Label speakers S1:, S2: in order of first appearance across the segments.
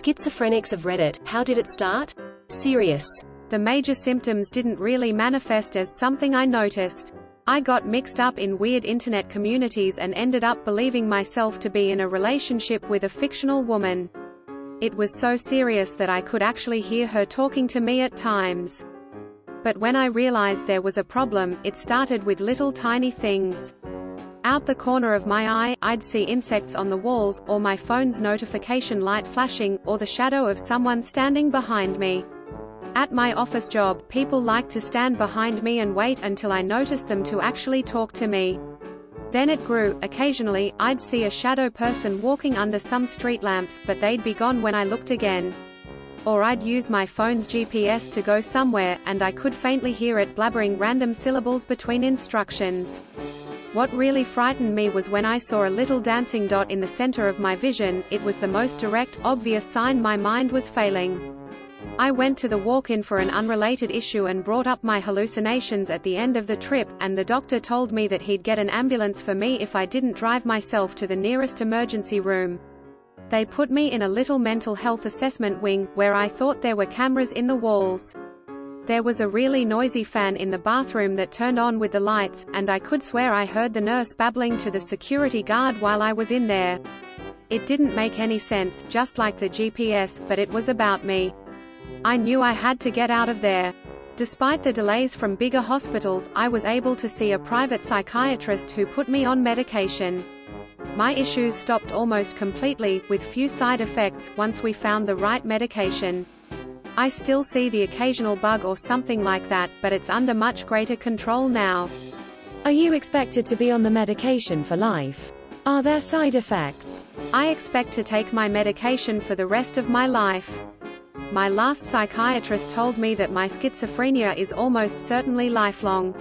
S1: Schizophrenics of Reddit, how did it start? Serious.
S2: The major symptoms didn't really manifest as something I noticed. I got mixed up in weird internet communities and ended up believing myself to be in a relationship with a fictional woman. It was so serious that I could actually hear her talking to me at times. But when I realized there was a problem, it started with little tiny things. Out the corner of my eye, I'd see insects on the walls, or my phone's notification light flashing, or the shadow of someone standing behind me. At my office job, people liked to stand behind me and wait until I noticed them to actually talk to me. Then it grew. Occasionally, I'd see a shadow person walking under some street lamps, but they'd be gone when I looked again. Or I'd use my phone's GPS to go somewhere, and I could faintly hear it blabbering random syllables between instructions. What really frightened me was when I saw a little dancing dot in the center of my vision. It was the most direct, obvious sign my mind was failing. I went to the walk-in for an unrelated issue and brought up my hallucinations at the end of the trip, and the doctor told me that he'd get an ambulance for me if I didn't drive myself to the nearest emergency room. They put me in a little mental health assessment wing, where I thought there were cameras in the walls. There was a really noisy fan in the bathroom that turned on with the lights, and I could swear I heard the nurse babbling to the security guard while I was in there. It didn't make any sense, just like the GPS, but it was about me. I knew I had to get out of there. Despite the delays from bigger hospitals, I was able to see a private psychiatrist who put me on medication. My issues stopped almost completely, with few side effects, once we found the right medication. I still see the occasional bug or something like that, but it's under much greater control now.
S3: Are you expected to be on the medication for life? Are there side effects?
S2: I expect to take my medication for the rest of my life. My last psychiatrist told me that my schizophrenia is almost certainly lifelong.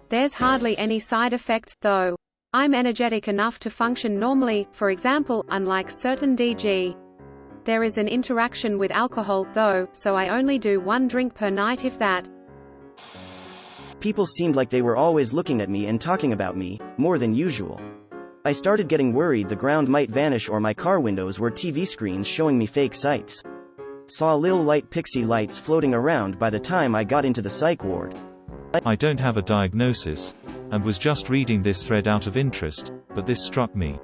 S2: There's hardly any side effects, though. I'm energetic enough to function normally, for example, unlike certain DG. There is an interaction with alcohol, though, so I only do 1 drink per night if that.
S4: People seemed like they were always looking at me and talking about me, more than usual. I started getting worried the ground might vanish or my car windows were TV screens showing me fake sights. Saw little light pixie lights floating around by the time I got into the psych ward.
S5: I don't have a diagnosis, and was just reading this thread out of interest, but this struck me.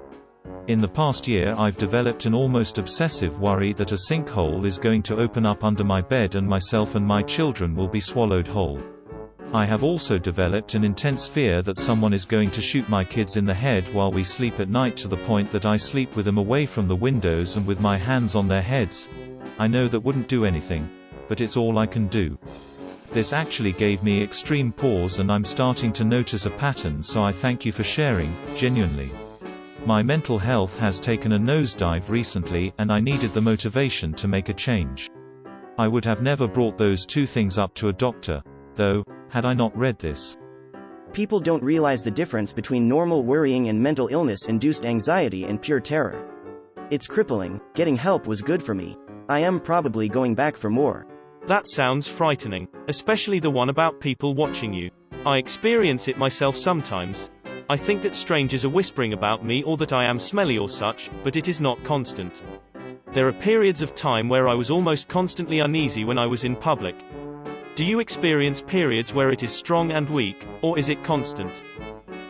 S5: In the past year I've developed an almost obsessive worry that a sinkhole is going to open up under my bed and myself and my children will be swallowed whole. I have also developed an intense fear that someone is going to shoot my kids in the head while we sleep at night, to the point that I sleep with them away from the windows and with my hands on their heads. I know that wouldn't do anything, but it's all I can do. This actually gave me extreme pause, and I'm starting to notice a pattern, so I thank you for sharing, genuinely. My mental health has taken a nosedive recently, and I needed the motivation to make a change. I would have never brought those two things up to a doctor, though, had I not read this.
S4: People don't realize the difference between normal worrying and mental illness-induced anxiety and pure terror. It's crippling. Getting help was good for me. I am probably going back for more.
S6: That sounds frightening, especially the one about people watching you. I experience it myself sometimes. I think that strangers are whispering about me or that I am smelly or such, but it is not constant. There are periods of time where I was almost constantly uneasy when I was in public. Do you experience periods where it is strong and weak, or is it constant?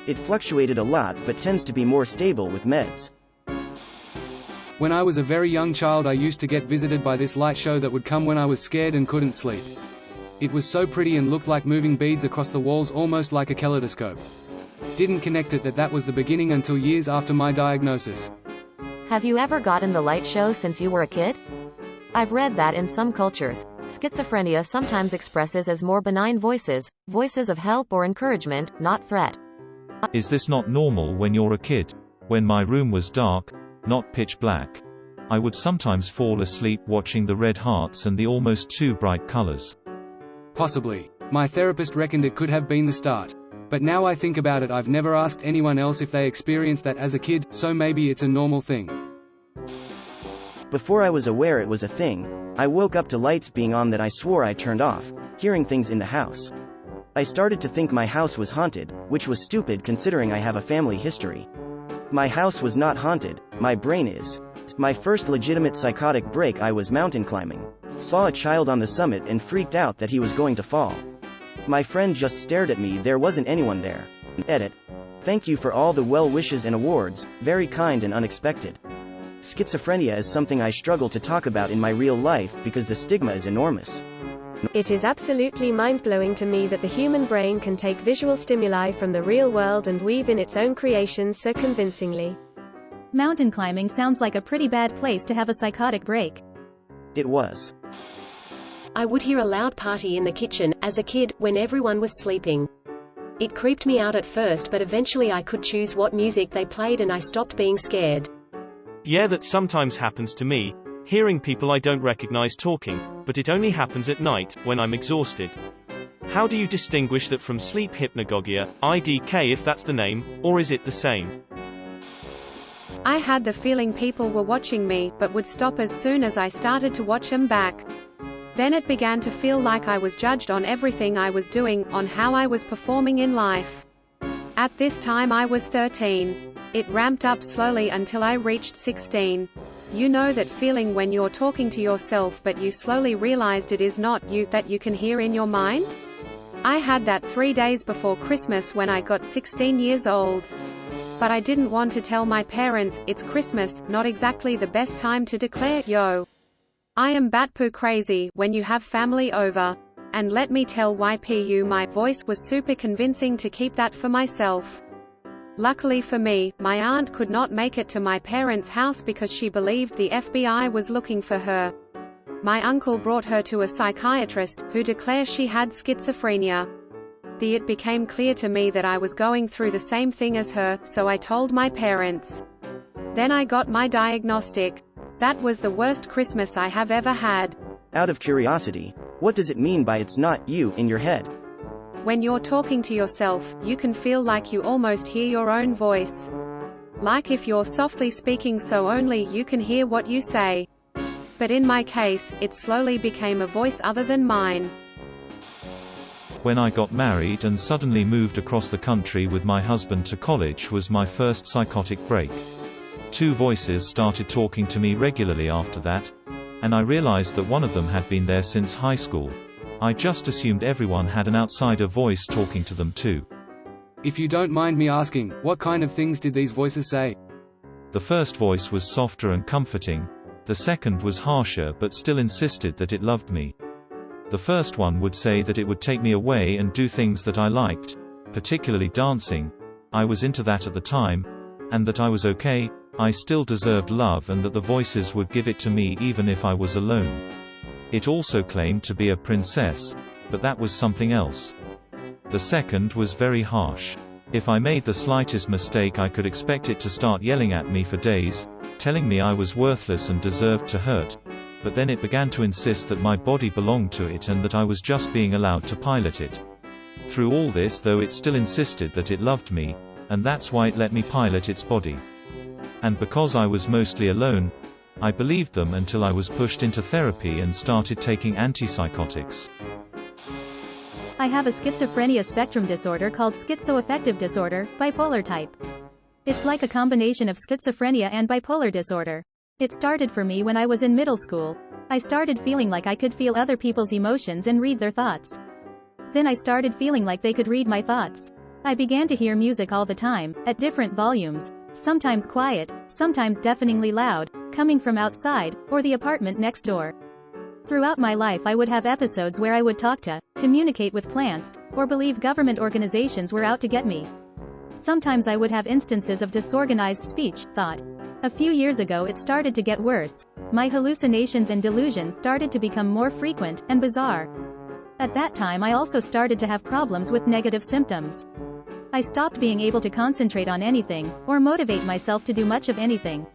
S4: It fluctuated a lot but tends to be more stable with meds.
S7: When I was a very young child, I used to get visited by this light show that would come when I was scared and couldn't sleep. It was so pretty and looked like moving beads across the walls, almost like a kaleidoscope. Didn't connect it that was the beginning until years after my diagnosis.
S8: Have you ever gotten the light show since you were a kid? I've read that in some cultures, schizophrenia sometimes expresses as more benign voices of help or encouragement, not threat.
S5: Is this not normal when you're a kid? When my room was dark, not pitch black, I would sometimes fall asleep watching the red hearts and the almost too bright colors.
S7: Possibly. My therapist reckoned it could have been the start. But now I think about it, I've never asked anyone else if they experienced that as a kid, so maybe it's a normal thing.
S4: Before I was aware it was a thing, I woke up to lights being on that I swore I turned off, hearing things in the house. I started to think my house was haunted, which was stupid considering I have a family history. My house was not haunted, my brain is. My first legitimate psychotic break, I was mountain climbing. Saw a child on the summit and freaked out that he was going to fall. My friend just stared at me, there wasn't anyone there. Edit. Thank you for all the well wishes and awards, very kind and unexpected. Schizophrenia is something I struggle to talk about in my real life because the stigma is enormous.
S1: It is absolutely mind-blowing to me that the human brain can take visual stimuli from the real world and weave in its own creations so convincingly.
S9: Mountain climbing sounds like a pretty bad place to have a psychotic break.
S4: It was.
S1: I would hear a loud party in the kitchen, as a kid, when everyone was sleeping. It creeped me out at first, but eventually I could choose what music they played and I stopped being scared.
S6: Yeah, that sometimes happens to me. Hearing people I don't recognize talking, but it only happens at night, when I'm exhausted. How do you distinguish that from sleep hypnagogia, IDK if that's the name, or is it the same?
S2: I had the feeling people were watching me, but would stop as soon as I started to watch them back. Then it began to feel like I was judged on everything I was doing, on how I was performing in life. At this time I was 13. It ramped up slowly until I reached 16. You know that feeling when you're talking to yourself but you slowly realized it is not you that you can hear in your mind? I had that 3 days before Christmas when I got 16 years old. But I didn't want to tell my parents, it's Christmas, not exactly the best time to declare, yo, I am batpoo crazy, when you have family over. And let me tell YPU, my voice was super convincing to keep that for myself. Luckily for me, my aunt could not make it to my parents' house because she believed the FBI was looking for her. My uncle brought her to a psychiatrist, who declared she had schizophrenia. It became clear to me that I was going through the same thing as her, so I told my parents. Then I got my diagnostic. That was the worst Christmas I have ever had.
S4: Out of curiosity, what does it mean by it's not you in your head?
S2: When you're talking to yourself, you can feel like you almost hear your own voice. Like if you're softly speaking so only you can hear what you say. But in my case, it slowly became a voice other than mine.
S5: When I got married and suddenly moved across the country with my husband to college was my first psychotic break. 2 voices started talking to me regularly after that, and I realized that one of them had been there since high school. I just assumed everyone had an outsider voice talking to them too.
S7: If you don't mind me asking, what kind of things did these voices say?
S5: The first voice was softer and comforting. The second was harsher but still insisted that it loved me. The first one would say that it would take me away and do things that I liked, particularly dancing. I was into that at the time, and that I was okay, I still deserved love, and that the voices would give it to me even if I was alone. It also claimed to be a princess, but that was something else. The second was very harsh. If I made the slightest mistake I could expect it to start yelling at me for days, telling me I was worthless and deserved to hurt. But then it began to insist that my body belonged to it and that I was just being allowed to pilot it. Through all this though it still insisted that it loved me, and that's why it let me pilot its body. And because I was mostly alone, I believed them until I was pushed into therapy and started taking antipsychotics.
S9: I have a schizophrenia spectrum disorder called schizoaffective disorder, bipolar type. It's like a combination of schizophrenia and bipolar disorder. It started for me when I was in middle school. I started feeling like I could feel other people's emotions and read their thoughts. Then I started feeling like they could read my thoughts. I began to hear music all the time, at different volumes, sometimes quiet, sometimes deafeningly loud, coming from outside, or the apartment next door. Throughout my life I would have episodes where I would talk to, communicate with plants, or believe government organizations were out to get me. Sometimes I would have instances of disorganized speech, thought. A few years ago it started to get worse. My hallucinations and delusions started to become more frequent and bizarre. At that time I also started to have problems with negative symptoms. I stopped being able to concentrate on anything, or motivate myself to do much of anything.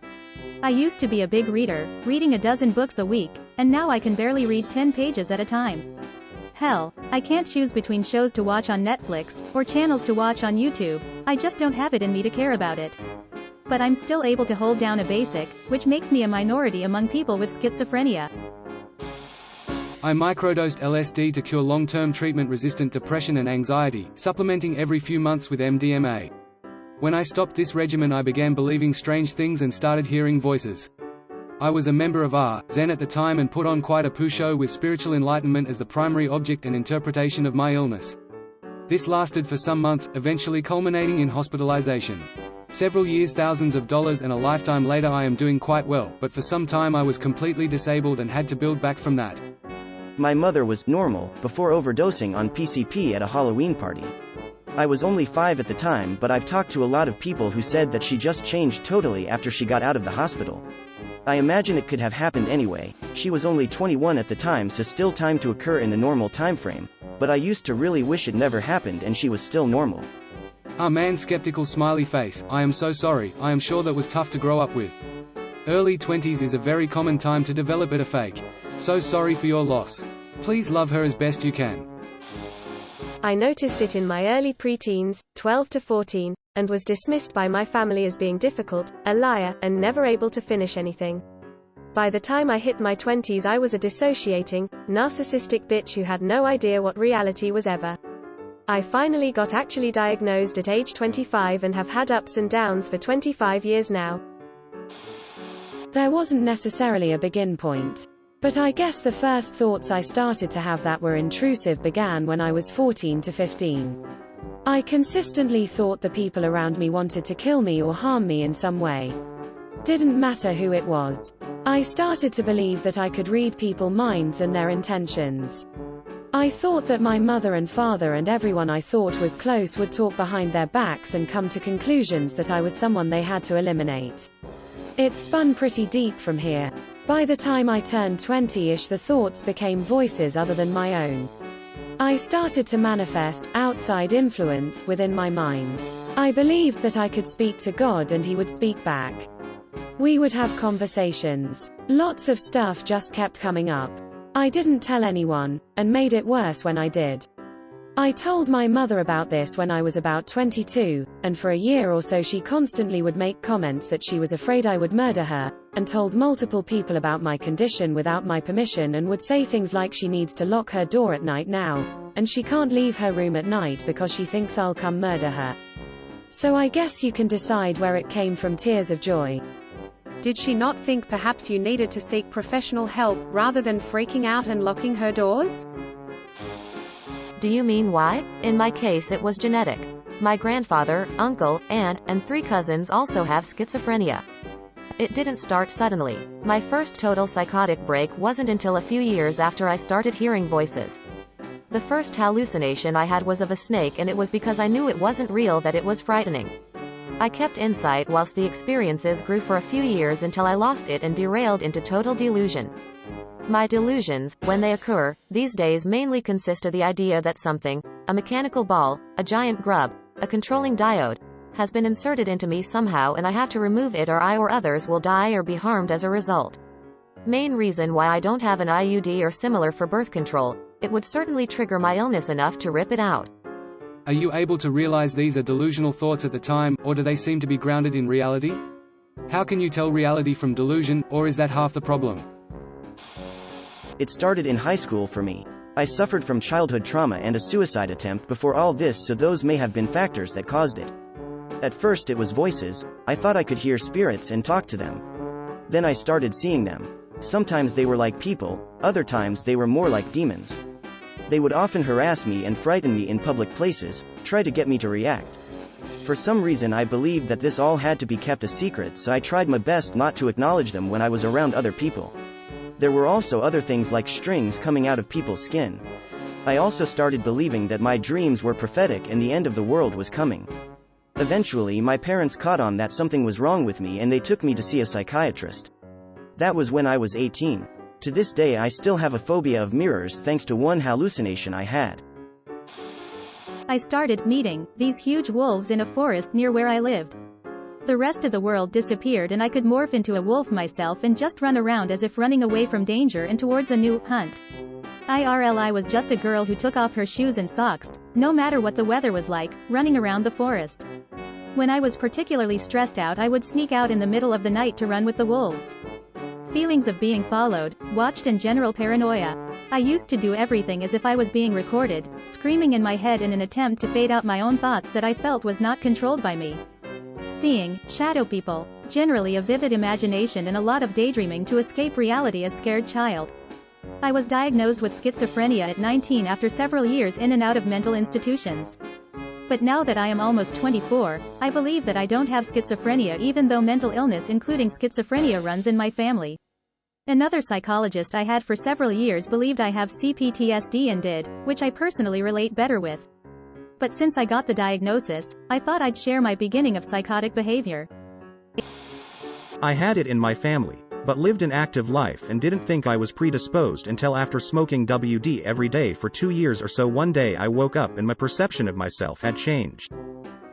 S9: I used to be a big reader, reading a dozen books a week, and now I can barely read 10 pages at a time. Hell, I can't choose between shows to watch on Netflix, or channels to watch on YouTube. I just don't have it in me to care about it. But I'm still able to hold down a basic, which makes me a minority among people with schizophrenia.
S7: I microdosed LSD to cure long-term treatment-resistant depression and anxiety, supplementing every few months with MDMA. When I stopped this regimen I began believing strange things and started hearing voices. I was a member of Zen at the time and put on quite a poo show with spiritual enlightenment as the primary object and interpretation of my illness. This lasted for some months, eventually culminating in hospitalization. Several years, thousands of dollars, and a lifetime later I am doing quite well, but for some time I was completely disabled and had to build back from that.
S4: My mother was normal before overdosing on PCP at a Halloween party. I was only 5 at the time, but I've talked to a lot of people who said that she just changed totally after she got out of the hospital. I imagine it could have happened anyway. She was only 21 at the time, so still time to occur in the normal time frame, but I used to really wish it never happened and she was still normal.
S7: Ah man, skeptical smiley face. I am so sorry. I am sure that was tough to grow up with. Early 20s is a very common time to develop a fake. So sorry for your loss. Please love her as best you can.
S10: I noticed it in my early preteens, 12 to 14, and was dismissed by my family as being difficult, a liar, and never able to finish anything. By the time I hit my 20s I was a dissociating, narcissistic bitch who had no idea what reality was ever. I finally got actually diagnosed at age 25 and have had ups and downs for 25 years now.
S3: There wasn't necessarily a begin point. But I guess the first thoughts I started to have that were intrusive began when I was 14 to 15. I consistently thought the people around me wanted to kill me or harm me in some way. Didn't matter who it was. I started to believe that I could read people's minds and their intentions. I thought that my mother and father and everyone I thought was close would talk behind their backs and come to conclusions that I was someone they had to eliminate. It spun pretty deep from here. By the time I turned 20-ish, the thoughts became voices other than my own. I started to manifest outside influence within my mind. I believed that I could speak to God and he would speak back. We would have conversations. Lots of stuff just kept coming up. I didn't tell anyone, and made it worse when I did. I told my mother about this when I was about 22, and for a year or so she constantly would make comments that she was afraid I would murder her, and told multiple people about my condition without my permission, and would say things like she needs to lock her door at night now, and she can't leave her room at night because she thinks I'll come murder her. So I guess you can decide where it came from. Tears of joy.
S2: Did she not think perhaps you needed to seek professional help, rather than freaking out and locking her doors?
S8: Do you mean why? In my case it was genetic. My grandfather, uncle, aunt, and 3 cousins also have schizophrenia. It didn't start suddenly. My first total psychotic break wasn't until a few years after I started hearing voices. The first hallucination I had was of a snake, and it was because I knew it wasn't real that it was frightening. I kept insight whilst the experiences grew for a few years until I lost it and derailed into total delusion. My delusions, when they occur, these days mainly consist of the idea that something, a mechanical ball, a giant grub, a controlling diode, has been inserted into me somehow and I have to remove it or I or others will die or be harmed as a result. Main reason why I don't have an IUD or similar for birth control, it would certainly trigger my illness enough to rip it out.
S7: Are you able to realize these are delusional thoughts at the time, or do they seem to be grounded in reality? How can you tell reality from delusion, or is that half the problem?
S4: It started in high school for me. I suffered from childhood trauma and a suicide attempt before all this, so those may have been factors that caused it. At first it was voices. I thought I could hear spirits and talk to them. Then I started seeing them. Sometimes they were like people, other times they were more like demons. They would often harass me and frighten me in public places, try to get me to react. For some reason I believed that this all had to be kept a secret, so I tried my best not to acknowledge them when I was around other people. There were also other things like strings coming out of people's skin. I also started believing that my dreams were prophetic and the end of the world was coming. Eventually my parents caught on that something was wrong with me and they took me to see a psychiatrist. That was when I was 18. To this day I still have a phobia of mirrors thanks to one hallucination I had.
S9: I started meeting these huge wolves in a forest near where I lived. The rest of the world disappeared and I could morph into a wolf myself and just run around as if running away from danger and towards a new hunt. IRL, I was just a girl who took off her shoes and socks, no matter what the weather was like, running around the forest. When I was particularly stressed out, I would sneak out in the middle of the night to run with the wolves. Feelings of being followed, watched, and general paranoia. I used to do everything as if I was being recorded, screaming in my head in an attempt to fade out my own thoughts that I felt was not controlled by me. seeing, shadow people, generally a vivid imagination and a lot of daydreaming to escape reality as scared child. I was diagnosed with schizophrenia at 19 after several years in and out of mental institutions. But now that I am almost 24, I believe that I don't have schizophrenia even though mental illness including schizophrenia runs in my family. Another psychologist I had for several years believed I have CPTSD and did, which I personally relate better with. But since I got the diagnosis, I thought I'd share my beginning of psychotic behavior.
S11: I had it in my family, but lived an active life and didn't think I was predisposed until after smoking WD every day for 2 years or so. One day I woke up and my perception of myself had changed.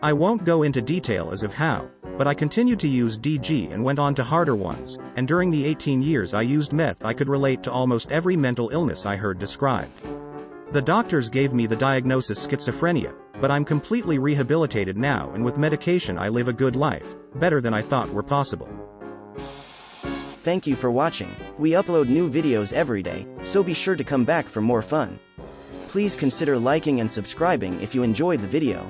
S11: I won't go into detail as of how, but I continued to use DG and went on to harder ones, and during the 18 years I used meth I could relate to almost every mental illness I heard described. The doctors gave me the diagnosis schizophrenia, but I'm completely rehabilitated now and with medication I live a good life, better than I thought were possible.
S4: Thank you for watching. We upload new videos every day, so be sure to come back for more fun. Please consider liking and subscribing if you enjoyed the video.